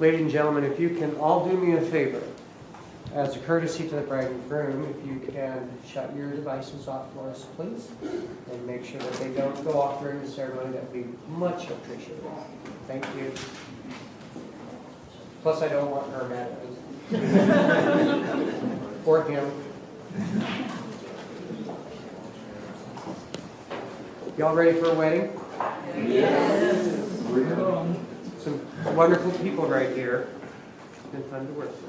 Ladies and gentlemen, if you can all do me a favor, as a courtesy to the bride and groom, if you can shut your devices off for us, please, and make sure that they don't go off during the ceremony, that would be much appreciated. Thank you. Plus, I don't want her mad at me. Or him. Y'all ready for a wedding? Yes. Some wonderful people right here. It's been fun to work with.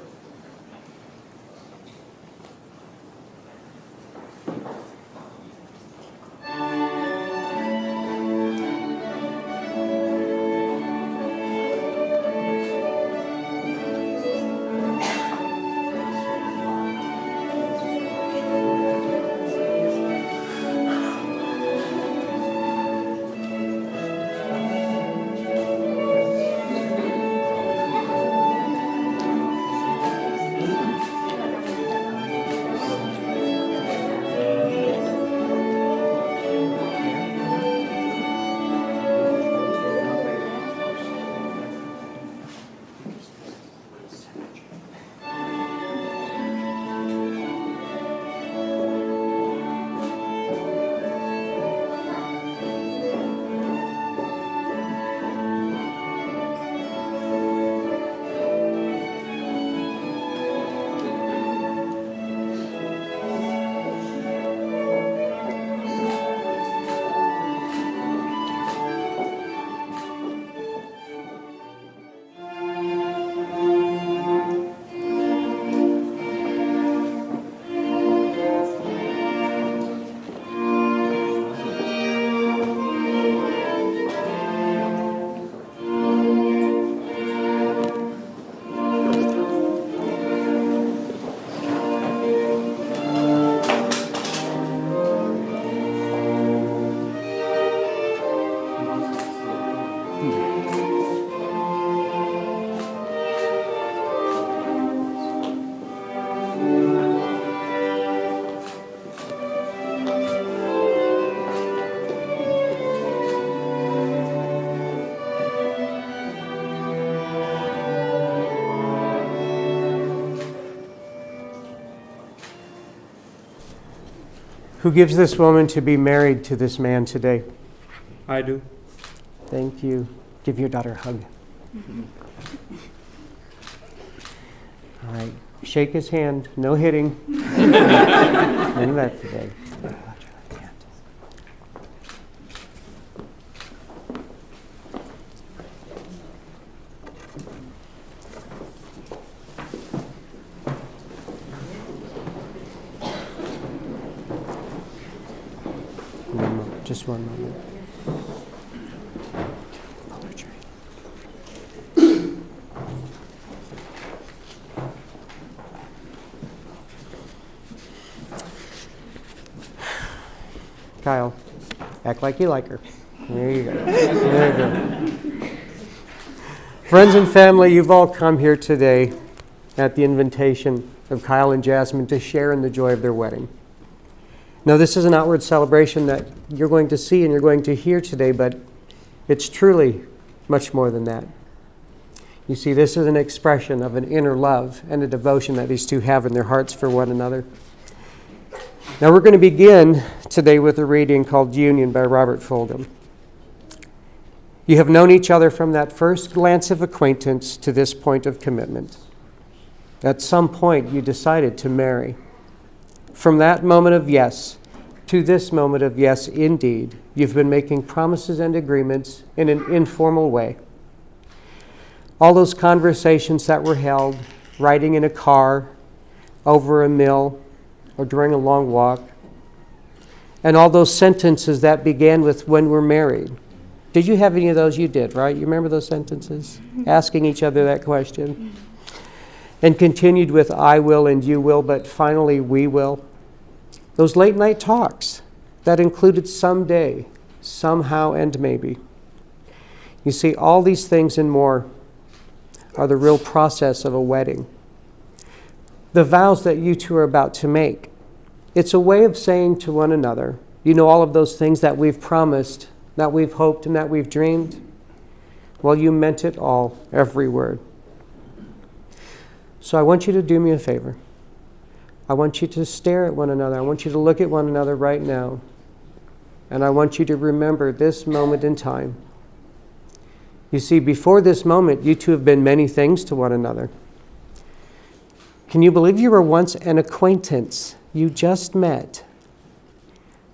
Who gives this woman to be married to this man today? I do. Thank you. Give your daughter a hug. All right. Shake his hand. No hitting. None of that today. Just one moment. Kyle, act like you like her. There you go. There you go. Friends and family, you've all come here today at the invitation of Kyle and Jasmine to share in the joy of their wedding. Now, this is an outward celebration that you're going to see and you're going to hear today, but it's truly much more than that. You see, this is an expression of an inner love and a devotion that these two have in their hearts for one another. Now, we're going to begin today with a reading called Union by Robert Fulghum. You have known each other from that first glance of acquaintance to this point of commitment. At some point, you decided to marry. From that moment of yes to this moment of yes, indeed, you've been making promises and agreements in an informal way. All those conversations that were held, riding in a car, over a meal, or during a long walk, and all those sentences that began with "when we're married." Did you have any of those? You did, right? You remember those sentences? Asking each other that question. And continued with "I will" and "you will," but finally "we will." Those late night talks that included "someday," "somehow," and "maybe." You see, all these things and more are the real process of a wedding. The vows that you two are about to make, it's a way of saying to one another, you know, all of those things that we've promised, that we've hoped, and that we've dreamed. Well, you meant it all, every word. So I want you to do me a favor. I want you to stare at one another. I want you to look at one another right now. And I want you to remember this moment in time. You see, before this moment, you two have been many things to one another. Can you believe you were once an acquaintance? You just met.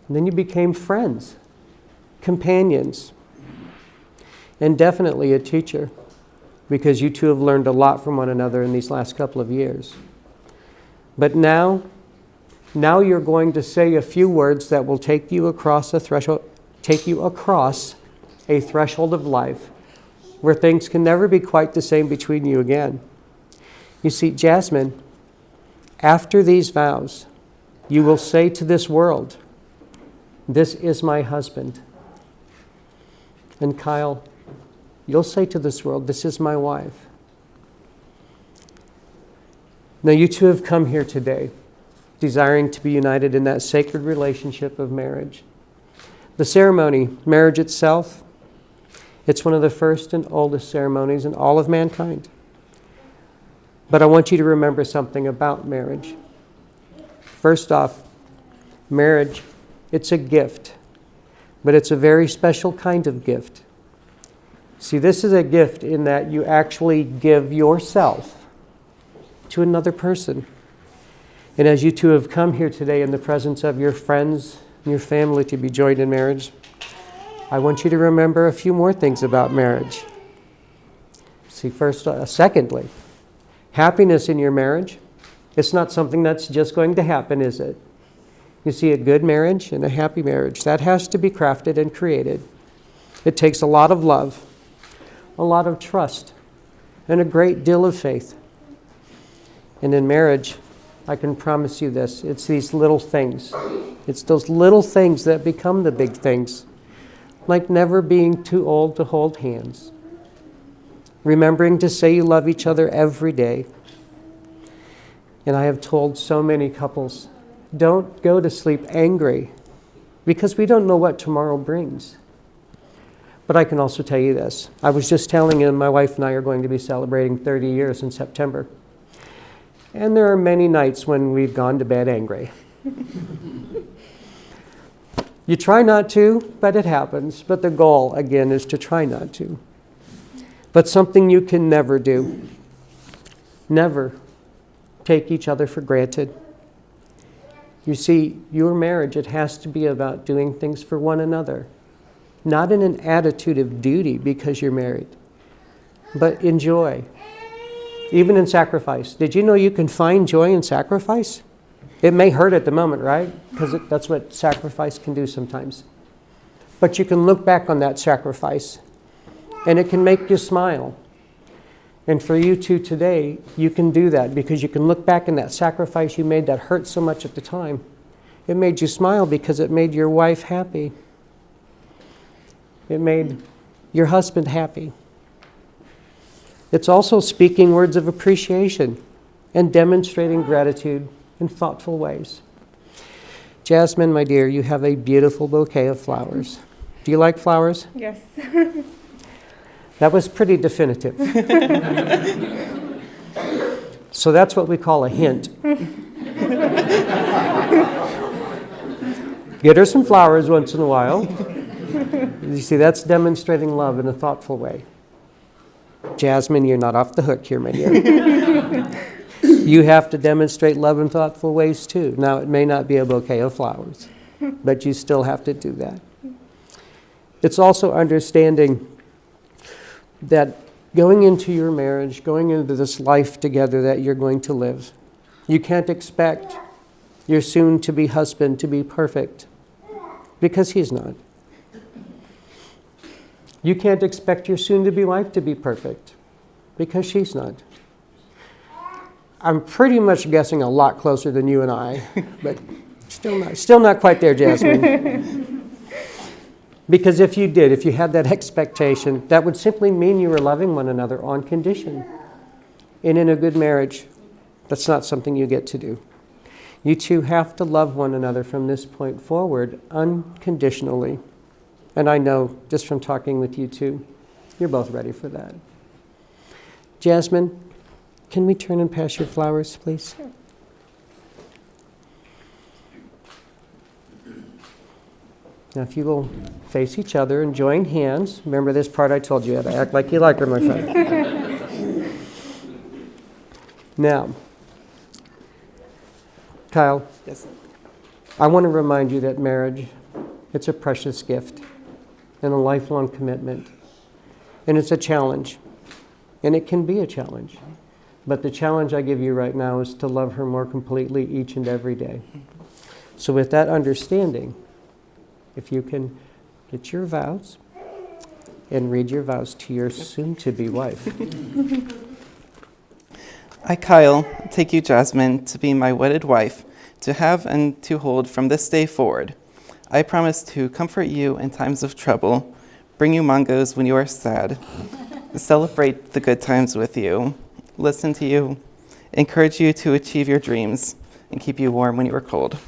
And then you became friends, companions, and definitely a teacher, because you two have learned a lot from one another in these last couple of years. But now you're going to say a few words that will take you across a threshold of life where things can never be quite the same between you again. You see, Jasmine, after these vows, you will say to this world, "This is my husband." And Kyle, you'll say to this world, "This is my wife." Now, you two have come here today desiring to be united in that sacred relationship of marriage. The ceremony, marriage itself, it's one of the first and oldest ceremonies in all of mankind. But I want you to remember something about marriage. First off, marriage, it's a gift, but it's a very special kind of gift. See, this is a gift in that you actually give yourself to another person. And as you two have come here today in the presence of your friends and your family to be joined in marriage, I want you to remember a few more things about marriage. See, secondly, happiness in your marriage, it's not something that's just going to happen, is it? You see, a good marriage and a happy marriage, that has to be crafted and created. It takes a lot of love, a lot of trust, and a great deal of faith. And in marriage, I can promise you this, it's these little things. It's those little things that become the big things, like never being too old to hold hands, remembering to say you love each other every day. And I have told so many couples, don't go to sleep angry, because we don't know what tomorrow brings. But I can also tell you this. I was just telling him my wife and I are going to be celebrating 30 years in September. And there are many nights when we've gone to bed angry. You try not to, but it happens. But the goal, again, is to try not to. But something you can never do. Never take each other for granted. You see, your marriage, it has to be about doing things for one another. Not in an attitude of duty because you're married, but in joy. Even in sacrifice. Did you know you can find joy in sacrifice? It may hurt at the moment, right? Because that's what sacrifice can do sometimes. But you can look back on that sacrifice, and it can make you smile. And for you two today, you can do that because you can look back in that sacrifice you made that hurt so much at the time. It made you smile because it made your wife happy. It made your husband happy. It's also speaking words of appreciation and demonstrating gratitude in thoughtful ways. Jasmine, my dear, you have a beautiful bouquet of flowers. Do you like flowers? Yes. That was pretty definitive. So that's what we call a hint. Get her some flowers once in a while. You see, that's demonstrating love in a thoughtful way. Jasmine, you're not off the hook here, my dear. You have to demonstrate love in thoughtful ways too. Now, it may not be a bouquet of flowers, but you still have to do that. It's also understanding that going into your marriage, going into this life together that you're going to live, you can't expect your soon-to-be husband to be perfect, because he's not. You can't expect your soon-to-be wife to be perfect, because she's not. I'm pretty much guessing a lot closer than you and I, but still not quite there, Jasmine. Because if you had that expectation, that would simply mean you were loving one another on condition. And in a good marriage, that's not something you get to do. You two have to love one another from this point forward unconditionally. And I know, just from talking with you two, you're both ready for that. Jasmine, Can we turn and pass your flowers, please? Sure. Now, if you will face each other and join hands. Remember this part I told you, you had to act like you like her, my friend. Now, Kyle. Yes. I want to remind you that marriage, it's a precious gift and a lifelong commitment. And it's a challenge. And it can be a challenge. But the challenge I give you right now is to love her more completely each and every day. So with that understanding, if you can get your vows and read your vows to your soon-to-be wife. I, Kyle, take you, Jasmine, to be my wedded wife, to have and to hold from this day forward. I promise to comfort you in times of trouble, bring you mangoes when you are sad, celebrate the good times with you, listen to you, encourage you to achieve your dreams, and keep you warm when you are cold.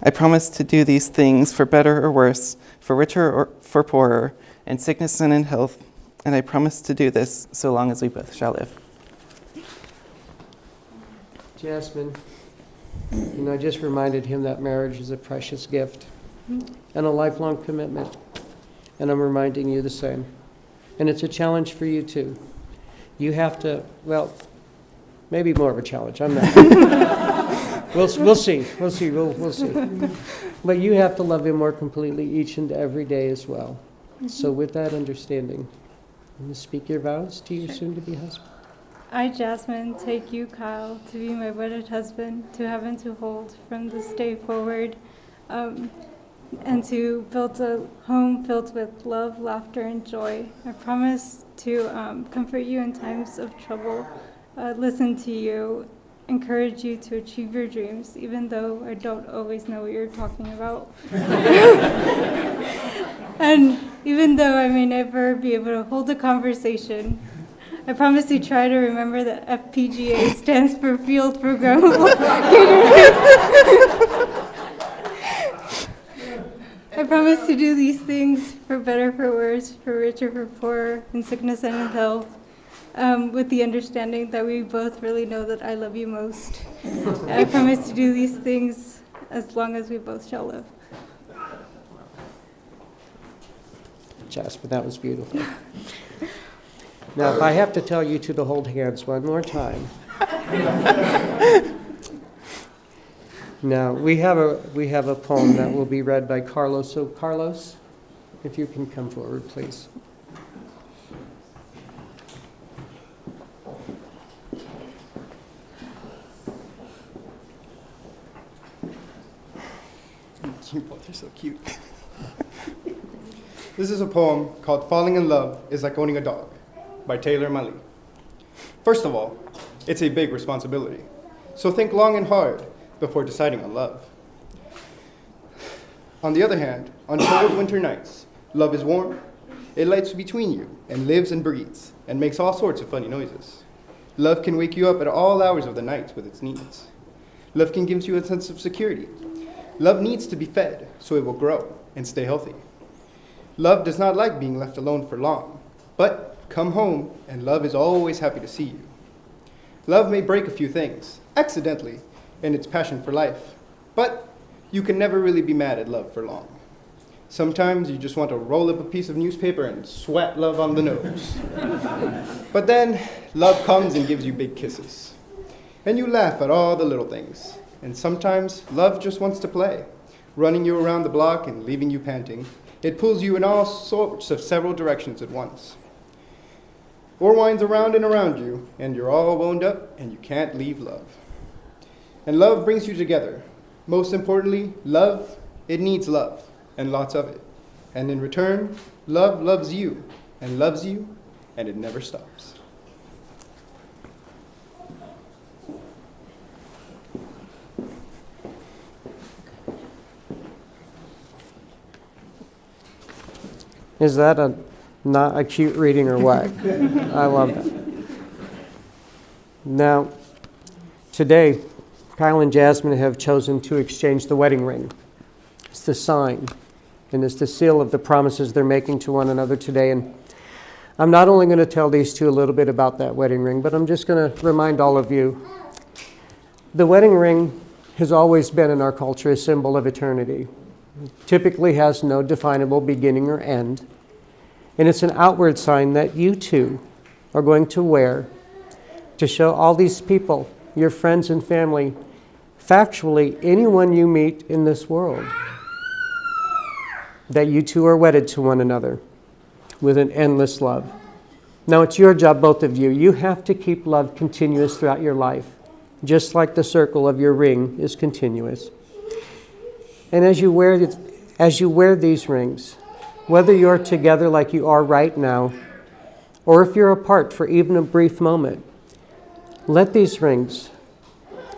I promise to do these things for better or worse, for richer or for poorer, in sickness and in health, and I promise to do this so long as we both shall live. Jasmine, I just reminded him that marriage is a precious gift and a lifelong commitment. And I'm reminding you the same. And it's a challenge for you too. You have to, well, maybe more of a challenge. I'm not. We'll see. We'll see. But you have to love him more completely each and every day as well. So with that understanding, I'm going to speak your vows to your soon-to-be husband. I, Jasmine, take you, Kyle, to be my wedded husband, to have and to hold from this day forward, and to build a home filled with love, laughter, and joy. I promise to comfort you in times of trouble, listen to you, encourage you to achieve your dreams, even though I don't always know what you're talking about. And even though I may never be able to hold a conversation, I promise to try to remember that FPGA stands for Field Programmable Catering. I promise to do these things for better, for worse, for richer, for poorer, in sickness and in health, with the understanding that we both really know that I love you most. I promise to do these things as long as we both shall live. Jasmine, that was beautiful. Now, if I have to tell you two to hold hands one more time. Now, we have a poem that will be read by Carlos. So, Carlos, if you can come forward, please. You both are so cute. This is a poem called Falling in Love is Like Owning a Dog by Taylor Mali. First of all, it's a big responsibility, so think long and hard before deciding on love. On the other hand, on cold winter nights, love is warm, it lights between you and lives and breathes and makes all sorts of funny noises. Love can wake you up at all hours of the night with its needs. Love can give you a sense of security. Love needs to be fed so it will grow and stay healthy. Love does not like being left alone for long, but come home and love is always happy to see you. Love may break a few things, accidentally, in its passion for life, but you can never really be mad at love for long. Sometimes you just want to roll up a piece of newspaper and swat love on the nose. But then love comes and gives you big kisses. And you laugh at all the little things. And sometimes love just wants to play, running you around the block and leaving you panting. It pulls you in all sorts of several directions at once. Or winds around and around you, and you're all wound up and you can't leave love. And love brings you together. Most importantly, love, it needs love, and lots of it. And in return, love loves you, and it never stops. Is that not a cute reading or what? I love that. Now, today, Kyle and Jasmine have chosen to exchange the wedding ring. It's the sign, and it's the seal of the promises they're making to one another today. And I'm not only going to tell these two a little bit about that wedding ring, but I'm just going to remind all of you. The wedding ring has always been in our culture a symbol of eternity. It typically has no definable beginning or end. And it's an outward sign that you two are going to wear to show all these people, your friends and family, factually anyone you meet in this world, that you two are wedded to one another with an endless love. Now it's your job, both of you. You have to keep love continuous throughout your life, just like the circle of your ring is continuous. And as you wear these rings, whether you're together like you are right now, or if you're apart for even a brief moment, let these rings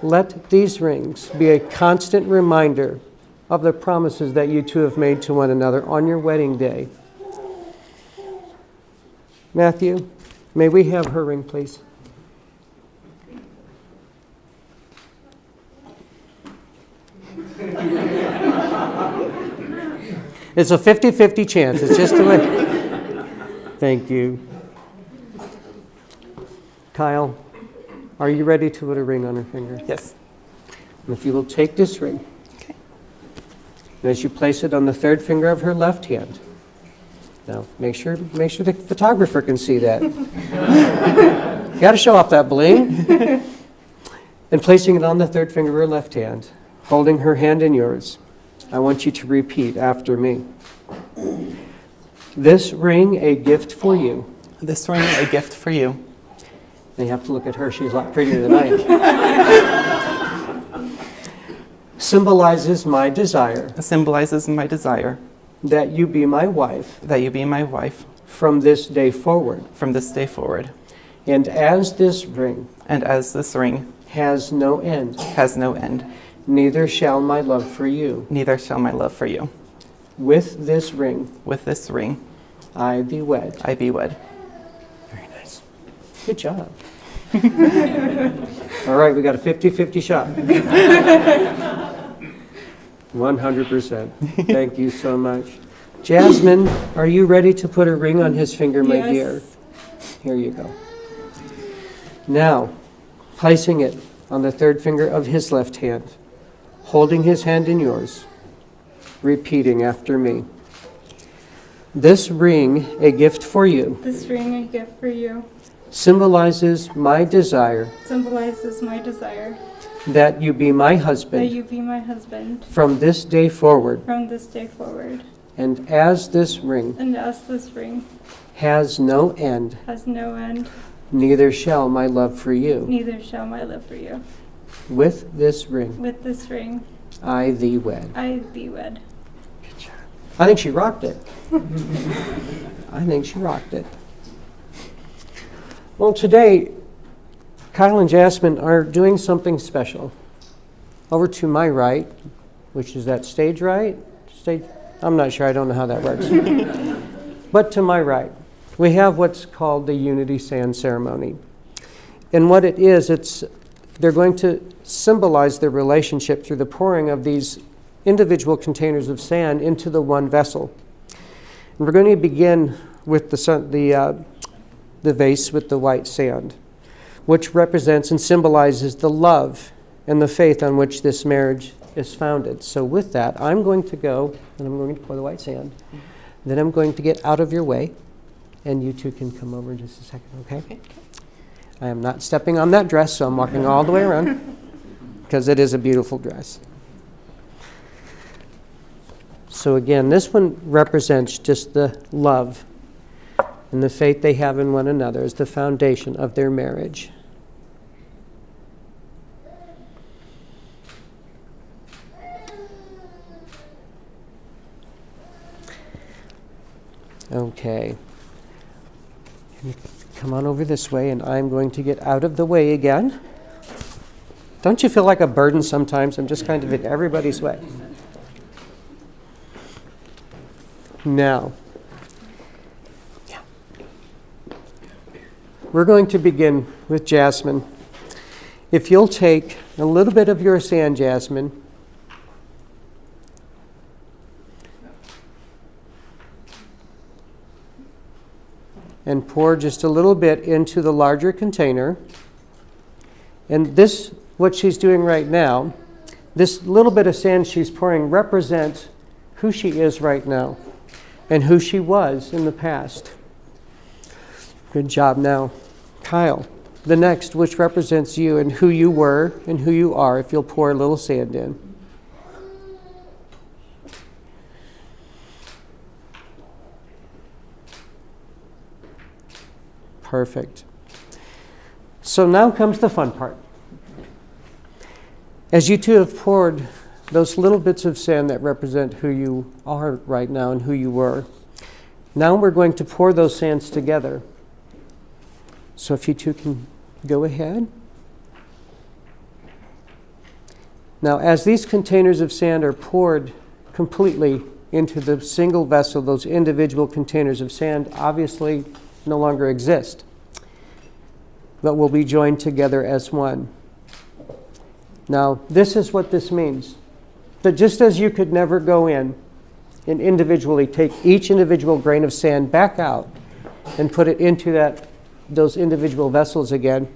be a constant reminder of the promises that you two have made to one another on your wedding day. Matthew, may we have her ring, please? It's a 50-50 chance. It's just the way. Thank you. Kyle, are you ready to put a ring on her finger? Yes. And if you will take this ring, Okay. and as you place it on the third finger of her left hand, now make sure the photographer can see that. You got to show off that bling. And placing it on the third finger of her left hand, holding her hand in yours, I want you to repeat after me. This ring, a gift for you. This ring, a gift for you. And you have to look at her. She's a lot prettier than I am. Symbolizes my desire. Symbolizes my desire. That you be my wife. That you be my wife. From this day forward. From this day forward. And as this ring. And as this ring. Has no end. Has no end. Neither shall my love for you. Neither shall my love for you. With this ring. With this ring. I be wed. I be wed. Very nice. Good job. All right, we got a 50-50 shot. 100%. Thank you so much. Jasmine, are you ready to put a ring on his finger, my Yes. dear? Here you go. Now, placing it on the third finger of his left hand, holding his hand in yours, repeating after me. This ring, a gift for you, This ring I give for you symbolizes my desire symbolizes my desire that you be my that husband you be my husband from this day forward. from this day forward. And as this ring And as this ring has no end, has no end, neither shall my love for you. neither shall my love for you. With this ring, With this ring I thee wed. I thee wed. I think she rocked it. I think she rocked it. Well, today, Kyle and Jasmine are doing something special. Over to my right, which is that stage right? I'm not sure. I don't know how that works. But to my right, we have what's called the Unity Sand Ceremony. And what it is, they're going to symbolize their relationship through the pouring of these individual containers of sand into the one vessel. And we're going to begin with the vase with the white sand, which represents and symbolizes the love and the faith on which this marriage is founded. So with that, I'm going to go and I'm going to pour the white sand. Then I'm going to get out of your way, and you two can come over in just a second, okay? I am not stepping on that dress, so I'm walking all the way around because it is a beautiful dress. So again, this one represents just the love and the faith they have in one another as the foundation of their marriage. Okay. Come on over this way, and I'm going to get out of the way again. Don't you feel like a burden sometimes? I'm just kind of in everybody's way. Now, we're going to begin with Jasmine. If you'll take a little bit of your sand, Jasmine, and pour just a little bit into the larger container. And this, what she's doing right now, this little bit of sand she's pouring represents who she is right now and who she was in the past. Good job. Now, Kyle, the next, which represents you and who you were and who you are, if you'll pour a little sand in. Perfect. So now comes the fun part. As you two have poured those little bits of sand that represent who you are right now and who you were, now we're going to pour those sands together. So if you two can go ahead. Now, as these containers of sand are poured completely into the single vessel, those individual containers of sand obviously no longer exist, but will be joined together as one. Now, this is what this means. That just as you could never go in and individually take each individual grain of sand back out and put it into those individual vessels again,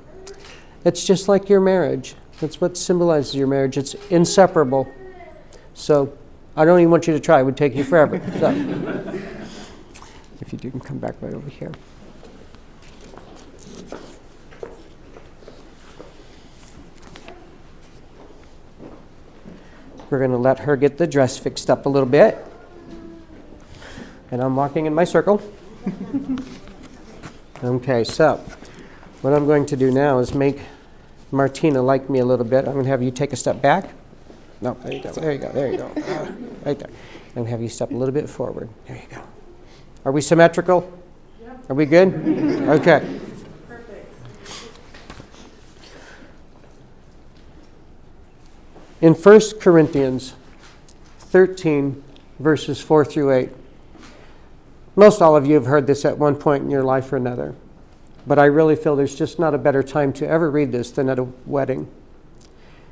it's just like your marriage. That's what symbolizes your marriage. It's inseparable. So I don't even want you to try. It would take you forever. So if you do, you can come back right over here. We're going to let her get the dress fixed up a little bit. And I'm walking in my circle. Okay, so what I'm going to do now is make Martina like me a little bit. I'm going to have you take a step back. No, there you go, there you go, there you go. Right there. I'm going to have you step a little bit forward. There you go. Are we symmetrical? Yeah. Are we good? Okay. Perfect. In 1 Corinthians 13, verses 4 through 8, most all of you have heard this at one point in your life or another, but I really feel there's just not a better time to ever read this than at a wedding.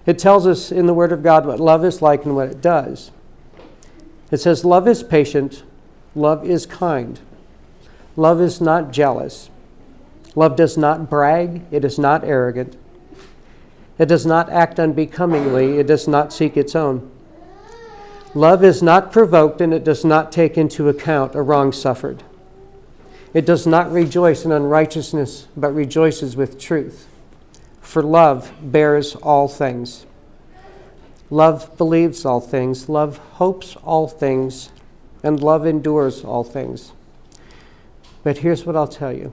It tells us in the Word of God what love is like and what it does. It says, love is patient, love is kind, love is not jealous, love does not brag, it is not arrogant, it does not act unbecomingly, it does not seek its own. Love is not provoked, and it does not take into account a wrong suffered. It does not rejoice in unrighteousness, but rejoices with truth. For love bears all things. Love believes all things. Love hopes all things. And love endures all things. But here's what I'll tell you.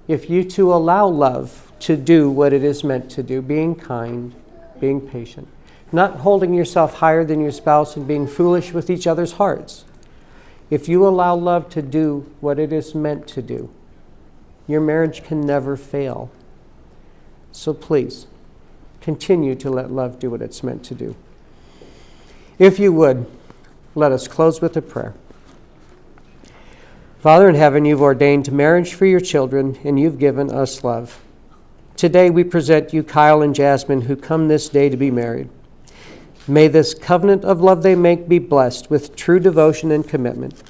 If you two allow love to do what it is meant to do, being kind, being patient, not holding yourself higher than your spouse and being foolish with each other's hearts. If you allow love to do what it is meant to do, your marriage can never fail. So please, continue to let love do what it's meant to do. If you would, let us close with a prayer. Father in heaven, you've ordained marriage for your children, and you've given us love. Today we present you Kyle and Jasmine, who come this day to be married. May this covenant of love they make be blessed with true devotion and commitment.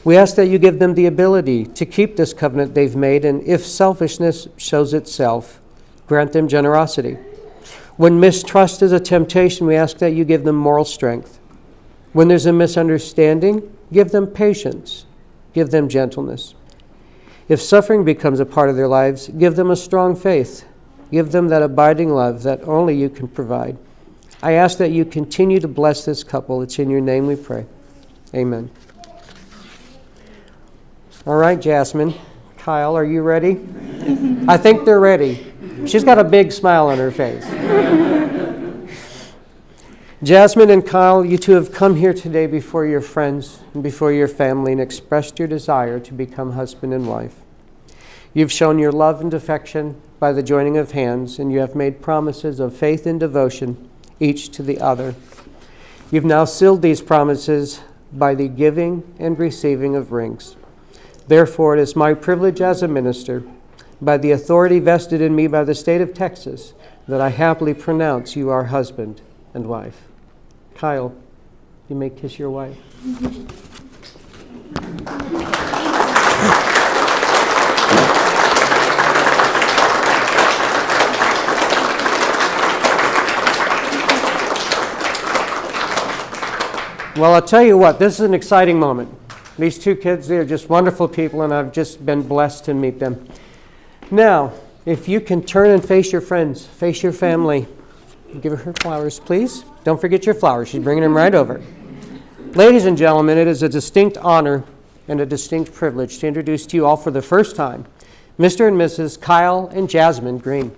We ask that you give them the ability to keep this covenant they've made, and if selfishness shows itself, grant them generosity. When mistrust is a temptation, we ask that you give them moral strength. When there's a misunderstanding, give them patience, give them gentleness. If suffering becomes a part of their lives, give them a strong faith. Give them that abiding love that only you can provide. I ask that you continue to bless this couple. It's in your name we pray. Amen. All right, Jasmine. Kyle, are you ready? I think they're ready. She's got a big smile on her face. Jasmine and Kyle, you two have come here today before your friends and before your family and expressed your desire to become husband and wife. You've shown your love and affection by the joining of hands, and you have made promises of faith and devotion each to the other. You've now sealed these promises by the giving and receiving of rings. Therefore, it is my privilege as a minister, by the authority vested in me by the state of Texas, that I happily pronounce you our husband and wife. Kyle, you may kiss your wife. Well, I'll tell you what, this is an exciting moment. These two kids, they're just wonderful people, and I've just been blessed to meet them. Now, if you can turn and face your friends, face your family. Give her flowers, please. Don't forget your flowers. She's bringing them right over. Ladies and gentlemen, it is a distinct honor and a distinct privilege to introduce to you all for the first time Mr. and Mrs. Kyle and Jasmine Green.